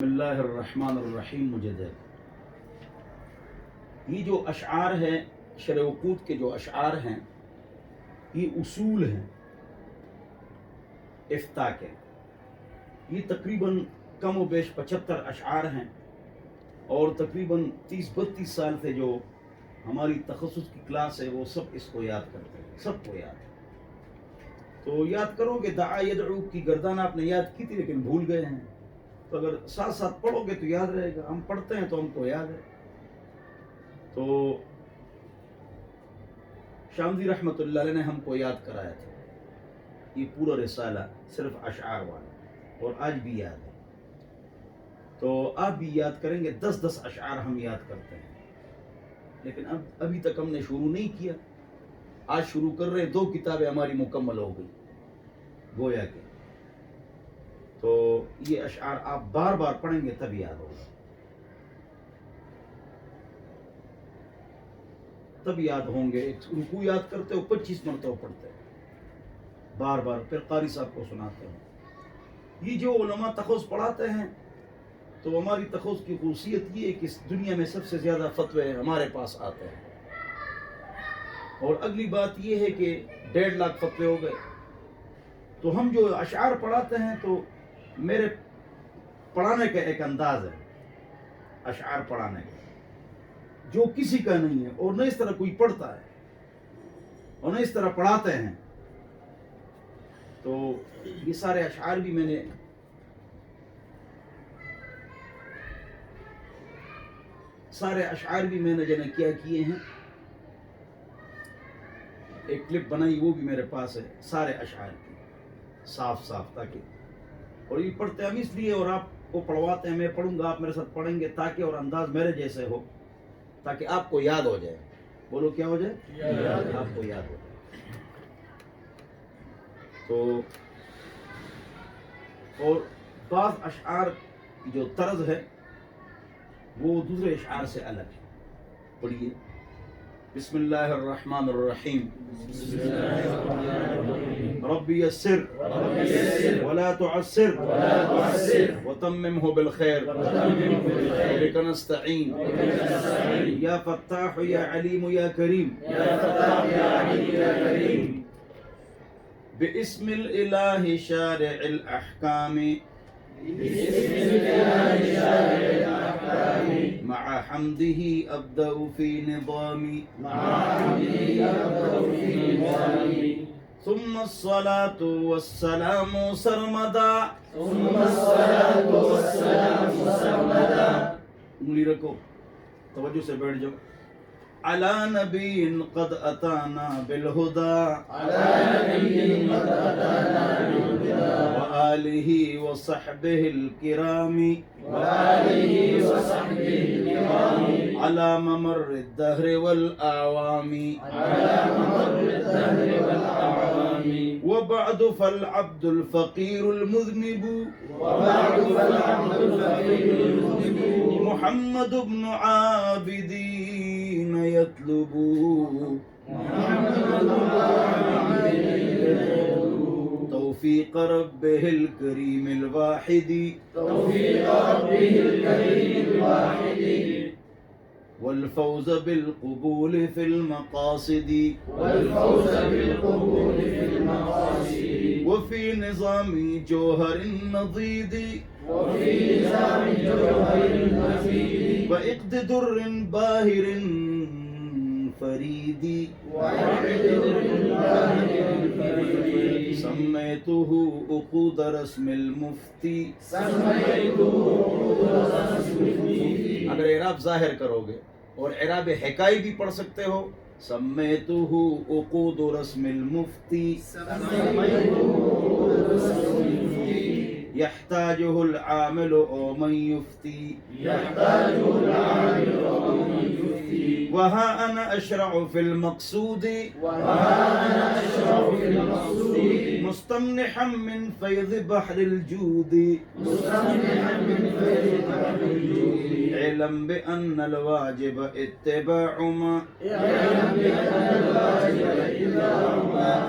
بسم اللہ الرحمن الرحیم مجدد. یہ جو اشعار ہیں شرح وقود کے جو اشعار ہیں یہ اصول ہیں افتاء کے. یہ تقریباً کم و بیش 75 اشعار ہیں اور تقریباً 30-32 سال سے جو ہماری تخصص کی کلاس ہے وہ سب اس کو یاد کرتے ہیں، سب کو یاد ہے. تو یاد کرو کہ دعا یدعو کی گردان آپ نے یاد کی تھی لیکن بھول گئے ہیں. تو اگر ساتھ ساتھ پڑھو گے تو یاد رہے گا. ہم پڑھتے ہیں تو ہم کو یاد ہے. تو شامدی رحمۃ اللہ علیہ نے ہم کو یاد کرایا تھا یہ پورا رسالہ صرف اشعار والا، اور آج بھی یاد ہے. تو آپ بھی یاد کریں گے. 10 اشعار ہم یاد کرتے ہیں لیکن ابھی تک ہم نے شروع نہیں کیا. آج شروع کر رہے ہیں. 2 کتابیں ہماری مکمل ہو گئی گویا کہ. تو یہ اشعار آپ بار بار پڑھیں گے تب یاد ہوگا، تب یاد ہوں گے. ان کو یاد کرتے ہو 25 مرتبہ پڑھتے ہیں بار بار، پھر قاری صاحب کو سناتے ہیں. یہ جو علماء تخصص پڑھاتے ہیں تو ہماری تخصص کی خصوصیت یہ ہے کہ اس دنیا میں سب سے زیادہ فتوے ہمارے پاس آتے ہیں. اور اگلی بات یہ ہے کہ 1.5 لاکھ فتوے ہو گئے. تو ہم جو اشعار پڑھاتے ہیں تو میرے پڑھانے کا ایک انداز ہے اشعار پڑھانے کا جو کسی کا نہیں ہے، اور نہ اس طرح کوئی پڑھتا ہے اور نہ اس طرح پڑھاتے ہیں. تو یہ سارے اشعار بھی میں نے جو کیا کیے ہیں. ایک کلپ بنائی وہ بھی میرے پاس ہے سارے اشعار کی صاف تاکہ، اور یہ پڑھتے ہم اس لیے اور آپ کو پڑھواتے ہیں. میں پڑھوں گا، آپ میرے ساتھ پڑھیں گے تاکہ، اور انداز میرے جیسے ہو تاکہ آپ کو یاد ہو جائے. بولو کیا ہو جائے؟ آپ کو یاد ہو جائے. تو اور بعض اشعار کی جو طرز ہے وہ دوسرے اشعار سے الگ ہے. پڑھیے. بسم اللہ الرحمن الرحیم. ربی یسر ولا تعسر وتممه بالخیر بک نستعین یا فتاح یا علیم یا کریم باسم الالہ شارع الاحکام مع حمده ابدأ في نظامي ثم الصلاة والسلام سرمدا. انگلی رکھو، توجہ سے بیٹھ جاؤ. على نبي قد أتانا بالهدى وآله وصحبه الكرام على ممر الدهر والأعوام. وبعد فالعبد الفقير المذنب محمد بن عابدين يطلب توفيق ربه الكريم الواحد والفوز بالقبول في المقاصد وفي نظام جوهر النضيد وإقد در باهر فريد سميته عقود رسم المفتی. اگر اعراب ظاہر کرو گے اور اعراب حکائی بھی پڑھ سکتے ہو. سمیتہ عقود رسم المفتی يحتاجه العامل أو من يفتي وها أنا أشرع في المقصود مستمنحا من فيض بحر الجود اعلم بأن الواجب اتباع ما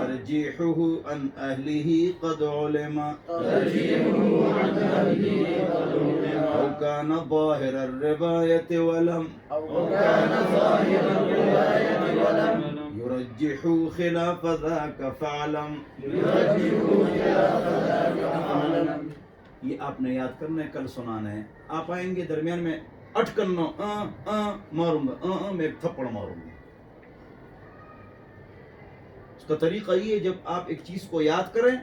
ترجيحه عن أهله قد علم أو كان ظاهر الرواية ولم يرجح خلاف ذاك فاعلم. یہ آپ نے یاد کرنا ہے، کل سنانا ہے. آپ آئیں گے درمیان میں اٹکن ماروں گا، میں ایک تھپڑ ماروں گا. اس کا طریقہ یہ ہے، جب آپ ایک چیز کو یاد کریں،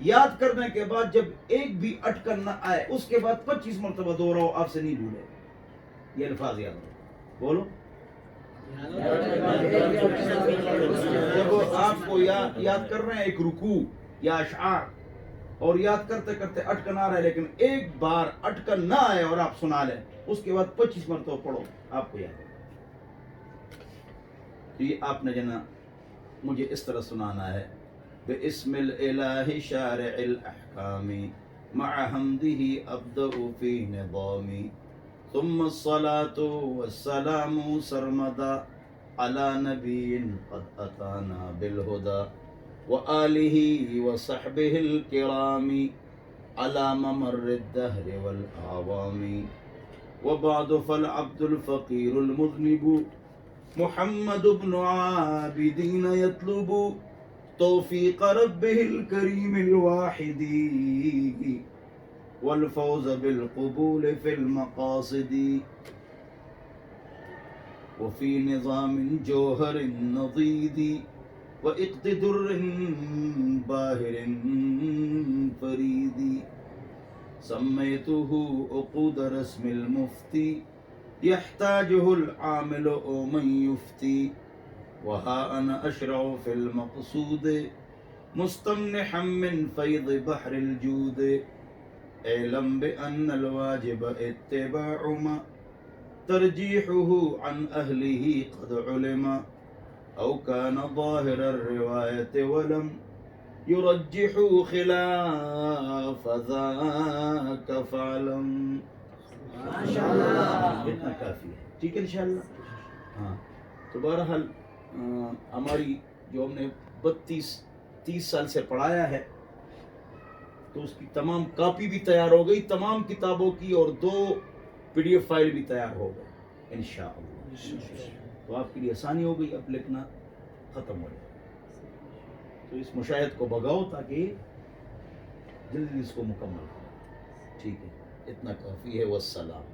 یاد کرنے کے بعد جب ایک بھی اٹکن نہ آئے اس کے بعد 25 مرتبہ دوہراؤ، آپ سے نہیں بھولے. یہ الفاظ یاد رہو. بولو. جب آپ کو یاد کر رہے ہیں ایک رکوع یا اشعار اور یاد کرتے کرتے اٹکن آ رہا ہے لیکن ایک بار اٹکن نہ آئے اور آپ سنا لیں، اس کے بعد 25 مرتبہ پڑھو، آپ کو یاد ہے. تو یہ آپ نے جنا مجھے اس طرح سنانا ہے. بِاسْمِ الْإِلَٰهِ شَارِعِ الْأَحْكَامِ مَعَ حَمْدِهِ أَبْدَأُ فِي نِظَامِ ثُمَّ الصَّلَاةُ وَالسَّلَامُ سَرْمَدًا عَلَى نَبِيٍّ قَدْ أَتَانَا بِالْهُدَى وَآلِهِ وَصَحْبِهِ الْكِرَامِ عَلَى مَمَرِّ الدَّهْرِ وَالْأَعْوَامِ. وَبَعْدُ فَالْعَبْدُ الْفَقِيرُ الْمُذْنِبُ محمد بن عابدين يطلب توفيق ربه الكريم الواحد والفوز بالقبول في المقاصد. وفي نظام جوهر نضيد وإقد در باهر فريد سميته عقود رسم المفتي يحتاجه العامل أو من يفتي. وها أنا أشرع في المقصود مستمنحا من فيض بحر الجود. اعلم بأن الواجب اتباع ما ترجيحه عن أهله قد علم أو كان ظاهر الرواية ولم يرجح خلاف ذاك فاعلم. اتنا کافی ہے. ٹھیک ہے انشاءاللہ. ہاں تو بہرحال ہماری جو ہم نے 30 سال سے پڑھایا ہے تو اس کی تمام کاپی بھی تیار ہو گئی تمام کتابوں کی، اور 2 PDF فائل بھی تیار ہو گئے انشاءاللہ. تو آپ کے لیے آسانی ہو گئی، اب لکھنا ختم ہو جائے. تو اس مشاہد کو بگاؤ تاکہ جلدی اس کو مکمل کرو. ٹھیک ہے، اتنا کافی ہے. والسلام.